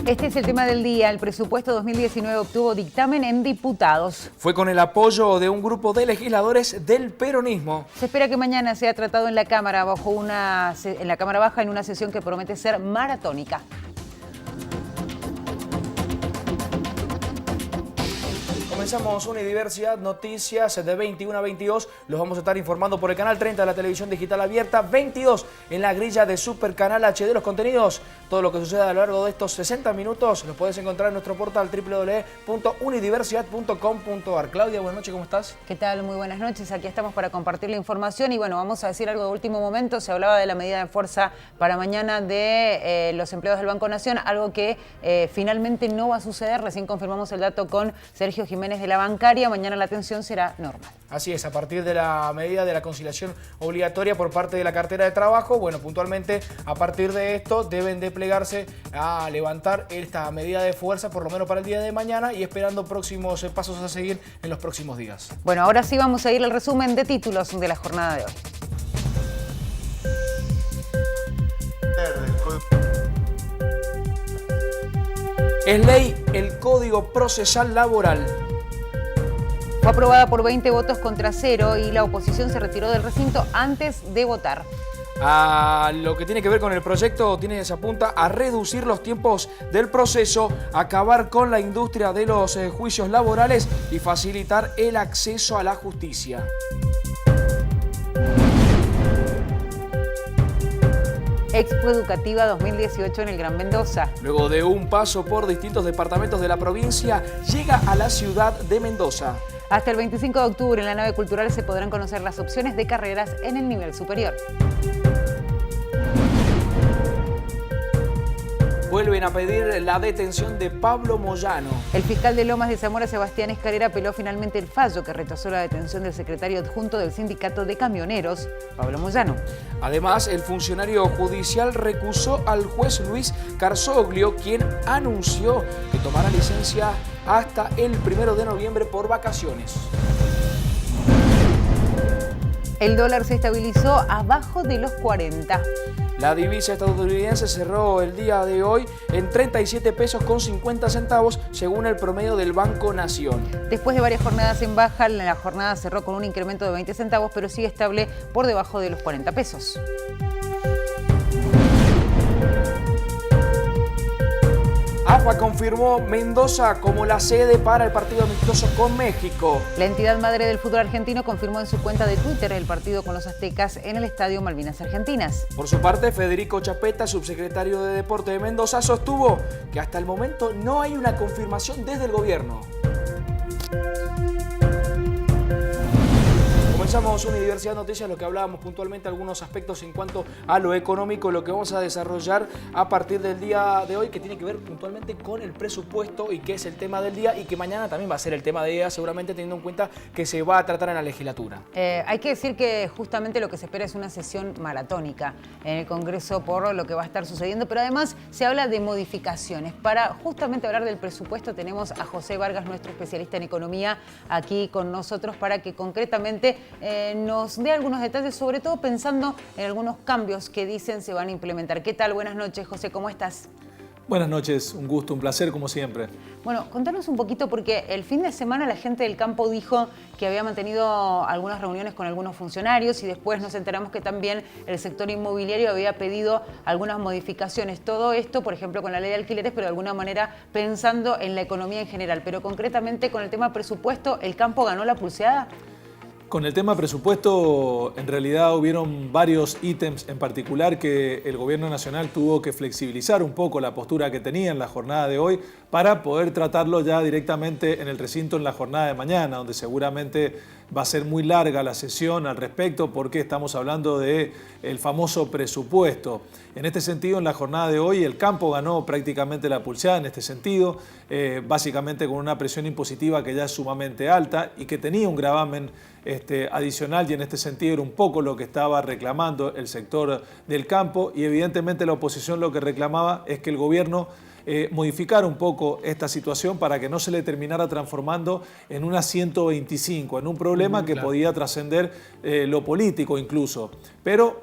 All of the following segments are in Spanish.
Este es el tema del día. El presupuesto 2019 obtuvo dictamen en diputados. Fue con el apoyo de un grupo de legisladores del peronismo. Se espera que mañana sea tratado en la Cámara Baja en una sesión que promete ser maratónica. Comenzamos Unidiversidad, noticias de 21 a 22. Los vamos a estar informando por el canal 30 de la televisión digital abierta, 22 en la grilla de Super Canal HD. Los contenidos, todo lo que suceda a lo largo de estos 60 minutos, los puedes encontrar en nuestro portal www.unidiversidad.com.ar. Claudia, buenas noches, ¿cómo estás? ¿Qué tal? Muy buenas noches. Aquí estamos para compartir la información y bueno, vamos a decir algo de último momento. Se hablaba de la medida de fuerza para mañana de los empleados del Banco Nación, algo que finalmente no va a suceder. Recién confirmamos el dato con Sergio Jiménez de la bancaria. Mañana la atención será normal. Así es, a partir de la medida de la conciliación obligatoria por parte de la cartera de trabajo, bueno, puntualmente a partir de esto deben de plegarse a levantar esta medida de fuerza por lo menos para el día de mañana y esperando próximos pasos a seguir en los próximos días. Bueno, ahora sí vamos a ir al resumen de títulos de la jornada de hoy. Es ley el Código Procesal Laboral. Fue aprobada por 20 votos contra 0 y la oposición se retiró del recinto antes de votar. A lo que tiene que ver con el proyecto, se apunta a reducir los tiempos del proceso, acabar con la industria de los juicios laborales y facilitar el acceso a la justicia. Expo Educativa 2018 en el Gran Mendoza. Luego de un paso por distintos departamentos de la provincia, llega a la ciudad de Mendoza. Hasta el 25 de octubre en la nave cultural se podrán conocer las opciones de carreras en el nivel superior. Vuelven a pedir la detención de Pablo Moyano. El fiscal de Lomas de Zamora, Sebastián Escarera, apeló finalmente el fallo que rechazó la detención del secretario adjunto del sindicato de camioneros, Pablo Moyano. Además, el funcionario judicial recusó al juez Luis Carzoglio, quien anunció que tomará licencia hasta el 1 de noviembre por vacaciones. El dólar se estabilizó abajo de los 40. La divisa estadounidense cerró el día de hoy en 37 pesos con 50 centavos, según el promedio del Banco Nación. Después de varias jornadas en baja, la jornada cerró con un incremento de 20 centavos, pero sigue estable por debajo de los 40 pesos. AFA confirmó Mendoza como la sede para el partido amistoso con México. La entidad madre del fútbol argentino confirmó en su cuenta de Twitter el partido con los aztecas en el Estadio Malvinas Argentinas. Por su parte, Federico Chapeta, subsecretario de Deporte de Mendoza, sostuvo que hasta el momento no hay una confirmación desde el gobierno. Comenzamos Unidiversidad Noticias, lo que hablábamos puntualmente, algunos aspectos en cuanto a lo económico, lo que vamos a desarrollar a partir del día de hoy, que tiene que ver puntualmente con el presupuesto y que es el tema del día y que mañana también va a ser el tema del día, seguramente teniendo en cuenta que se va a tratar en la legislatura. Hay que decir que justamente lo que se espera es una sesión maratónica en el Congreso por lo que va a estar sucediendo, pero además se habla de modificaciones. Para justamente hablar del presupuesto tenemos a José Vargas, nuestro especialista en economía, aquí con nosotros para que concretamente nos dé algunos detalles, sobre todo pensando en algunos cambios que dicen se van a implementar. ¿Qué tal? Buenas noches, José, ¿cómo estás? Buenas noches, un gusto, un placer como siempre. Bueno, contanos un poquito porque el fin de semana la gente del campo dijo que había mantenido algunas reuniones con algunos funcionarios y después nos enteramos que también el sector inmobiliario había pedido algunas modificaciones. Todo esto, por ejemplo, con la ley de alquileres, pero de alguna manera pensando en la economía en general. Pero concretamente con el tema presupuesto, ¿el campo ganó la pulseada? Con el tema presupuesto, en realidad hubieron varios ítems en particular que el gobierno nacional tuvo que flexibilizar un poco la postura que tenía en la jornada de hoy para poder tratarlo ya directamente en el recinto en la jornada de mañana, donde seguramente va a ser muy larga la sesión al respecto porque estamos hablando del famoso presupuesto. En este sentido, en la jornada de hoy, el campo ganó prácticamente la pulseada en este sentido, básicamente con una presión impositiva que ya es sumamente alta y que tenía un gravamen adicional, y en este sentido era un poco lo que estaba reclamando el sector del campo, y evidentemente la oposición lo que reclamaba es que el gobierno modificar un poco esta situación para que no se le terminara transformando en una 125, en un problema que podía trascender lo político incluso. Pero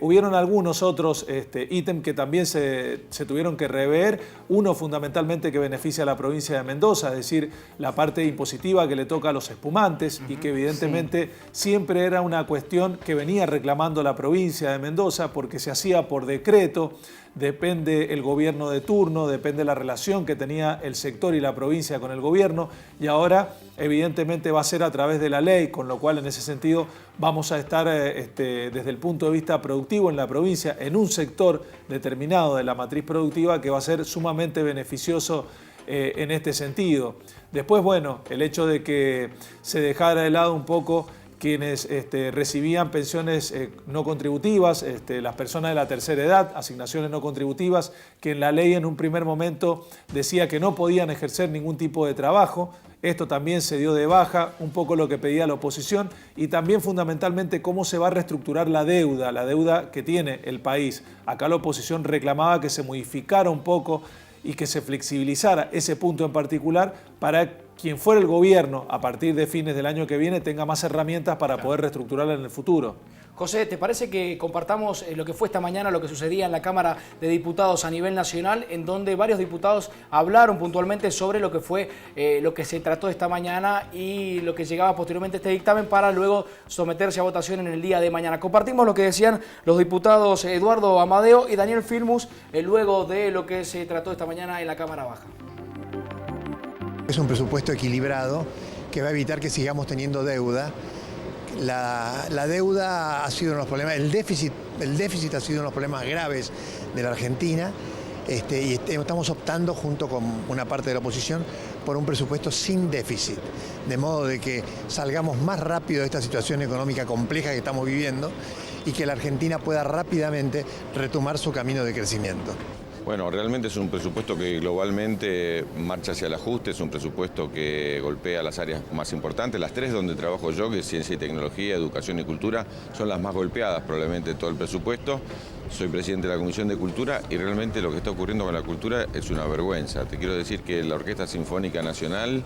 hubieron algunos otros ítems que también se tuvieron que rever. Uno fundamentalmente que beneficia a la provincia de Mendoza, es decir, la parte impositiva que le toca a los espumantes y que evidentemente siempre era una cuestión que venía reclamando la provincia de Mendoza porque se hacía por decreto. Depende el gobierno de turno, depende la relación que tenía el sector y la provincia con el gobierno, y ahora evidentemente va a ser a través de la ley, con lo cual en ese sentido vamos a estar desde el punto de vista productivo en la provincia en un sector determinado de la matriz productiva que va a ser sumamente beneficioso en este sentido. Después, bueno, el hecho de que se dejara de lado un poco quienes recibían pensiones no contributivas, las personas de la tercera edad, asignaciones no contributivas, que en la ley en un primer momento decía que no podían ejercer ningún tipo de trabajo. Esto también se dio de baja, un poco lo que pedía la oposición, y también fundamentalmente cómo se va a reestructurar la deuda que tiene el país. Acá la oposición reclamaba que se modificara un poco y que se flexibilizara ese punto en particular para quien fuera el gobierno a partir de fines del año que viene tenga más herramientas para poder reestructurarla en el futuro. José, ¿te parece que compartamos lo que fue esta mañana, lo que sucedía en la Cámara de Diputados a nivel nacional, en donde varios diputados hablaron puntualmente sobre lo que fue lo que se trató esta mañana y lo que llegaba posteriormente a este dictamen para luego someterse a votación en el día de mañana? Compartimos lo que decían los diputados Eduardo Amadeo y Daniel Filmus luego de lo que se trató esta mañana en la Cámara Baja. Es un presupuesto equilibrado que va a evitar que sigamos teniendo deuda. La deuda ha sido uno de los problemas, el déficit ha sido uno de los problemas graves de la Argentina, y estamos optando junto con una parte de la oposición por un presupuesto sin déficit, de modo de que salgamos más rápido de esta situación económica compleja que estamos viviendo y que la Argentina pueda rápidamente retomar su camino de crecimiento. Bueno, realmente es un presupuesto que globalmente marcha hacia el ajuste, es un presupuesto que golpea las áreas más importantes. Las tres donde trabajo yo, que es ciencia y tecnología, educación y cultura, son las más golpeadas probablemente de todo el presupuesto. Soy presidente de la Comisión de Cultura y realmente lo que está ocurriendo con la cultura es una vergüenza. Te quiero decir que la Orquesta Sinfónica Nacional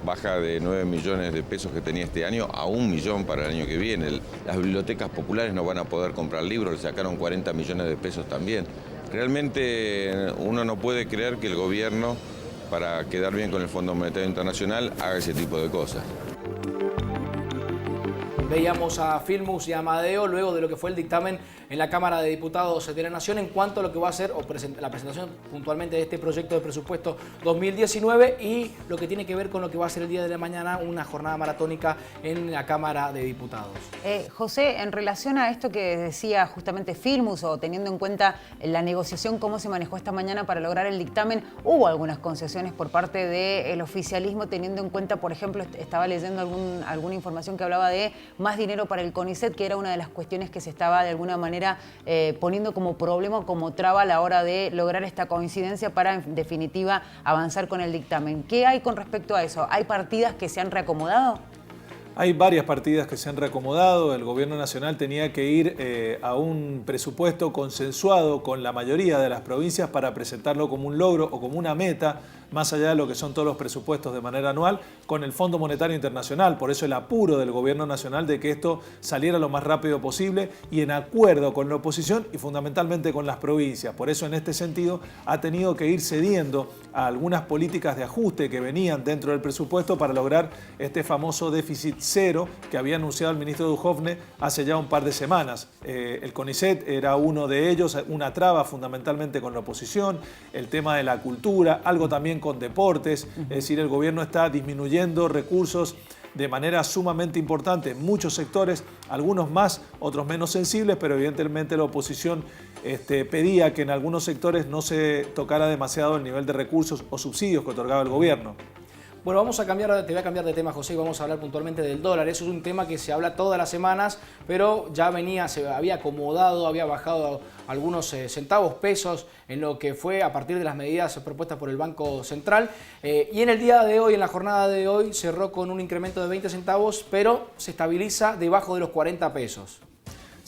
baja de 9 millones de pesos que tenía este año a 1 millón para el año que viene. Las bibliotecas populares no van a poder comprar libros, le sacaron 40 millones de pesos también. Realmente uno no puede creer que el gobierno, para quedar bien con el Fondo Monetario Internacional, haga ese tipo de cosas. Veíamos a Filmus y a Amadeo luego de lo que fue el dictamen en la Cámara de Diputados de la Nación en cuanto a lo que va a ser la presentación puntualmente de este proyecto de presupuesto 2019 y lo que tiene que ver con lo que va a ser el día de la mañana, una jornada maratónica en la Cámara de Diputados. José, en relación a esto que decía justamente Filmus o teniendo en cuenta la negociación, cómo se manejó esta mañana para lograr el dictamen, hubo algunas concesiones por parte del oficialismo teniendo en cuenta, por ejemplo, estaba leyendo alguna información que hablaba de más dinero para el CONICET, que era una de las cuestiones que se estaba de alguna manera poniendo como problema, como traba a la hora de lograr esta coincidencia para, en definitiva, avanzar con el dictamen. ¿Qué hay con respecto a eso? ¿Hay partidas que se han reacomodado? Hay varias partidas que se han reacomodado. El gobierno nacional tenía que ir a un presupuesto consensuado con la mayoría de las provincias para presentarlo como un logro o como una meta, más allá de lo que son todos los presupuestos de manera anual, con el Fondo Monetario Internacional. Por eso el apuro del gobierno nacional de que esto saliera lo más rápido posible y en acuerdo con la oposición y fundamentalmente con las provincias. Por eso en este sentido ha tenido que ir cediendo a algunas políticas de ajuste que venían dentro del presupuesto para lograr este famoso déficit cero que había anunciado el ministro Duhovne hace ya un par de semanas. El CONICET era uno de ellos, una traba fundamentalmente con la oposición, el tema de la cultura, algo también con deportes, es decir, el gobierno está disminuyendo recursos de manera sumamente importante en muchos sectores, algunos más, otros menos sensibles, pero evidentemente la oposición pedía que en algunos sectores no se tocara demasiado el nivel de recursos o subsidios que otorgaba el gobierno. Bueno, te voy a cambiar de tema, José, y vamos a hablar puntualmente del dólar. Eso es un tema que se habla todas las semanas, pero ya se había acomodado, había bajado algunos centavos, pesos, en lo que fue a partir de las medidas propuestas por el Banco Central. Y en el día de hoy, en la jornada de hoy, cerró con un incremento de 20 centavos, pero se estabiliza debajo de los 40 pesos.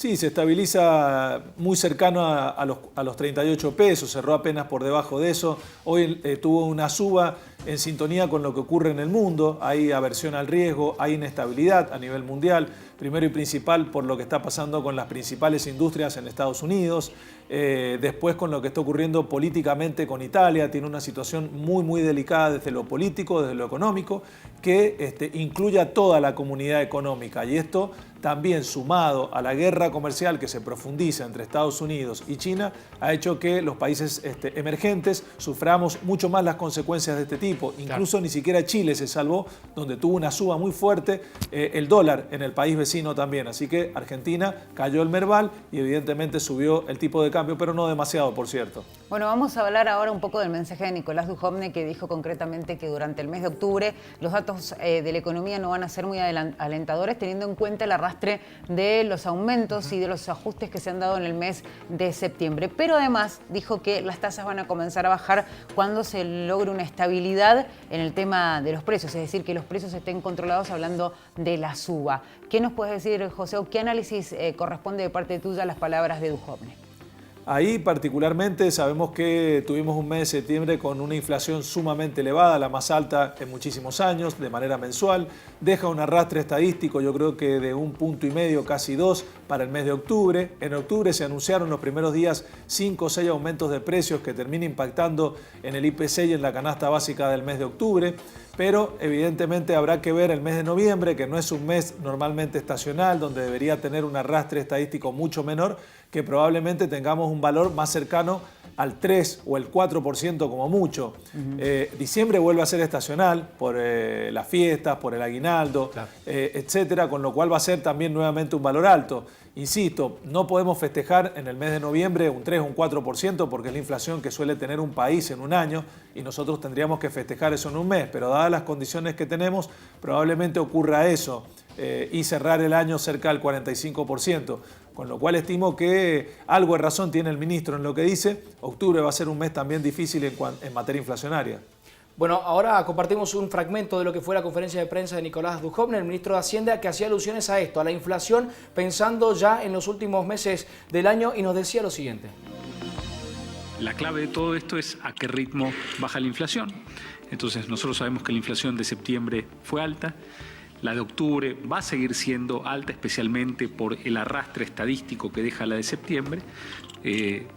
Sí, se estabiliza muy cercano a los 38 pesos, cerró apenas por debajo de eso. Hoy tuvo una suba en sintonía con lo que ocurre en el mundo. Hay aversión al riesgo, hay inestabilidad a nivel mundial. Primero y principal por lo que está pasando con las principales industrias en Estados Unidos. Después con lo que está ocurriendo políticamente con Italia. Tiene una situación muy delicada desde lo político, desde lo económico, que incluye a toda la comunidad económica. Y esto también sumado a la guerra comercial que se profundiza entre Estados Unidos y China, ha hecho que los países emergentes suframos mucho más las consecuencias de este tipo. Incluso ni siquiera Chile se salvó, donde tuvo una suba muy fuerte, el dólar en el país vecino también. Así que Argentina cayó el Merval y evidentemente subió el tipo de cambio, pero no demasiado, por cierto. Bueno, vamos a hablar ahora un poco del mensaje de Nicolás Dujovne, que dijo concretamente que durante el mes de octubre los datos de la economía no van a ser muy alentadores, teniendo en cuenta el arrastre de los aumentos y de los ajustes que se han dado en el mes de septiembre. Pero además dijo que las tasas van a comenzar a bajar cuando se logre una estabilidad en el tema de los precios, es decir, que los precios estén controlados, hablando de la suba. ¿Qué nos puedes decir, José, o qué análisis corresponde de parte tuya a las palabras de Dujovne? Ahí particularmente sabemos que tuvimos un mes de septiembre con una inflación sumamente elevada, la más alta en muchísimos años, de manera mensual. Deja un arrastre estadístico, yo creo que de 1,5 puntos, casi 2, para el mes de octubre. En octubre se anunciaron los primeros días 5 o 6 aumentos de precios que termina impactando en el IPC y en la canasta básica del mes de octubre. Pero evidentemente habrá que ver el mes de noviembre, que no es un mes normalmente estacional, donde debería tener un arrastre estadístico mucho menor, que probablemente tengamos un valor más cercano al 3 o el 4% como mucho. Diciembre vuelve a ser estacional por las fiestas, por el aguinaldo, etcétera, con lo cual va a ser también nuevamente un valor alto. Insisto, no podemos festejar en el mes de noviembre un 3 o un 4% porque es la inflación que suele tener un país en un año y nosotros tendríamos que festejar eso en un mes, pero dadas las condiciones que tenemos, probablemente ocurra eso y cerrar el año cerca del 45%. Con lo cual estimo que algo de razón tiene el ministro en lo que dice. Octubre va a ser un mes también difícil en materia inflacionaria. Bueno, ahora compartimos un fragmento de lo que fue la conferencia de prensa de Nicolás Dujovne, el ministro de Hacienda, que hacía alusiones a esto, a la inflación, pensando ya en los últimos meses del año, y nos decía lo siguiente. La clave de todo esto es a qué ritmo baja la inflación. Entonces nosotros sabemos que la inflación de septiembre fue alta. La de octubre va a seguir siendo alta, especialmente por el arrastre estadístico que deja la de septiembre.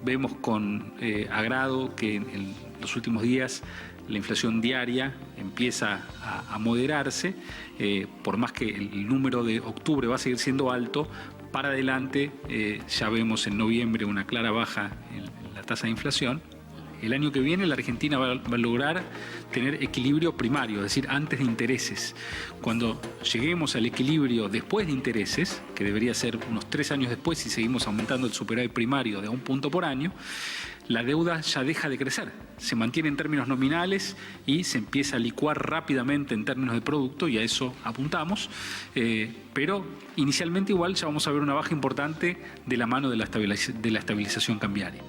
Vemos con agrado que en los últimos días la inflación diaria empieza a moderarse. Por más que el número de octubre va a seguir siendo alto, para adelante ya vemos en noviembre una clara baja en la tasa de inflación. El año que viene la Argentina va a lograr tener equilibrio primario, es decir, antes de intereses. Cuando lleguemos al equilibrio después de intereses, que debería ser unos 3 años después si seguimos aumentando el superávit primario de 1 punto por año, la deuda ya deja de crecer, se mantiene en términos nominales y se empieza a licuar rápidamente en términos de producto, y a eso apuntamos, pero inicialmente igual ya vamos a ver una baja importante de la mano de la estabilización cambiaria.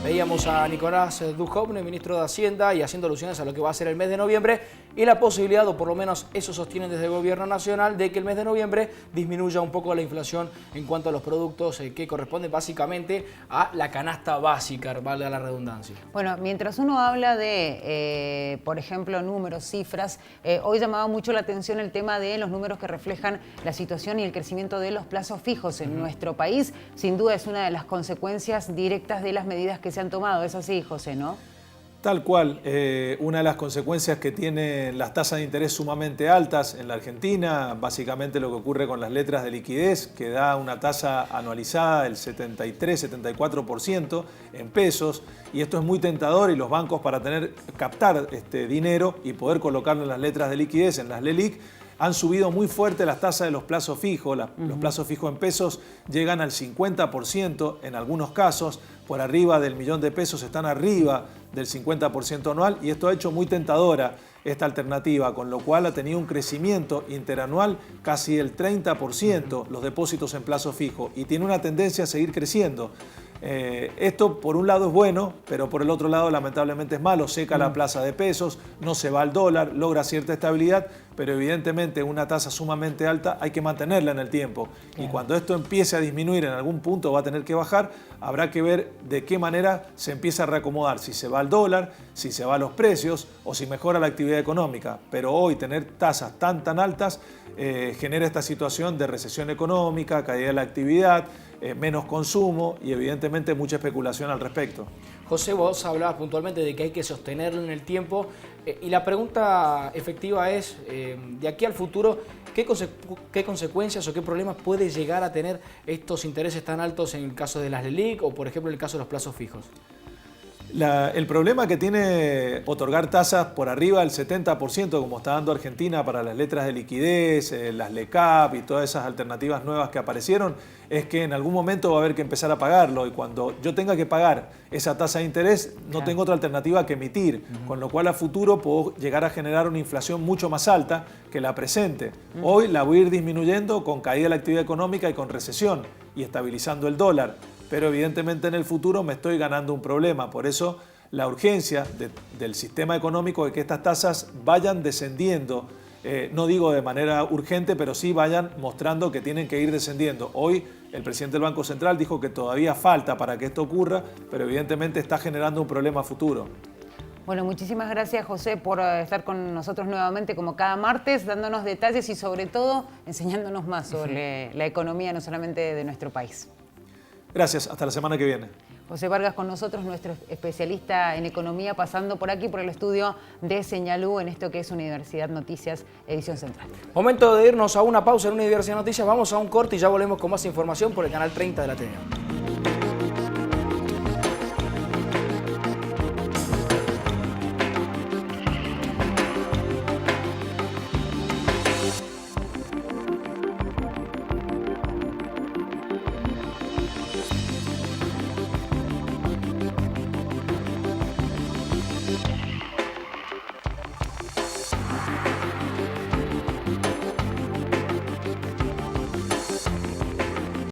Veíamos a Nicolás Dujovne, ministro de Hacienda, y haciendo alusiones a lo que va a ser el mes de noviembre y la posibilidad, o por lo menos eso sostienen desde el Gobierno Nacional, de que el mes de noviembre disminuya un poco la inflación en cuanto a los productos que corresponden básicamente a la canasta básica, vale la redundancia. Bueno, mientras uno habla de, por ejemplo, números, cifras, hoy llamaba mucho la atención el tema de los números que reflejan la situación y el crecimiento de los plazos fijos en nuestro país. Sin duda es una de las consecuencias directas de las medidas que se han tomado. Es así, José, ¿no? Tal cual. Una de las consecuencias que tienen las tasas de interés sumamente altas en la Argentina, básicamente lo que ocurre con las letras de liquidez, que da una tasa anualizada del 73-74% en pesos, y esto es muy tentador, y los bancos, para captar dinero y poder colocarlo en las letras de liquidez, en las LELIQ, han subido muy fuerte las tasas de los plazos fijos. Los plazos fijos en pesos llegan al 50% en algunos casos, por arriba del millón de pesos están arriba del 50% anual, y esto ha hecho muy tentadora esta alternativa, con lo cual ha tenido un crecimiento interanual casi del 30% los depósitos en plazo fijo, y tiene una tendencia a seguir creciendo. Esto por un lado es bueno, pero por el otro lado lamentablemente es malo. Seca la plaza de pesos, no se va al dólar, logra cierta estabilidad, pero evidentemente una tasa sumamente alta hay que mantenerla en el tiempo. Y cuando esto empiece a disminuir en algún punto va a tener que bajar, habrá que ver de qué manera se empieza a reacomodar, si se va al dólar, si se va a los precios o si mejora la actividad económica. Pero hoy tener tasas tan altas genera esta situación de recesión económica, caída de la actividad, menos consumo y evidentemente mucha especulación al respecto. José, vos hablabas puntualmente de que hay que sostenerlo en el tiempo y la pregunta efectiva es, de aquí al futuro, ¿qué consecuencias o qué problemas puede llegar a tener estos intereses tan altos en el caso de las LELIQ o, por ejemplo, en el caso de los plazos fijos? El problema que tiene otorgar tasas por arriba del 70%, como está dando Argentina para las letras de liquidez, las LECAP y todas esas alternativas nuevas que aparecieron, es que en algún momento va a haber que empezar a pagarlo y cuando yo tenga que pagar esa tasa de interés no tengo otra alternativa que emitir, con lo cual a futuro puedo llegar a generar una inflación mucho más alta que la presente. Hoy la voy a ir disminuyendo con caída de la actividad económica y con recesión y estabilizando el dólar. Pero evidentemente en el futuro me estoy ganando un problema. Por eso la urgencia del sistema económico de que estas tasas vayan descendiendo, no digo de manera urgente, pero sí vayan mostrando que tienen que ir descendiendo. Hoy el presidente del Banco Central dijo que todavía falta para que esto ocurra, pero evidentemente está generando un problema futuro. Bueno, muchísimas gracias, José, por estar con nosotros nuevamente como cada martes, dándonos detalles y sobre todo enseñándonos más sobre la economía, no solamente de nuestro país. Gracias, hasta la semana que viene. José Vargas con nosotros, nuestro especialista en economía, pasando por aquí por el estudio de Señalú en esto que es Universidad Noticias, edición central. Momento de irnos a una pausa en Universidad Noticias, vamos a un corte y ya volvemos con más información por el canal 30 de la TN.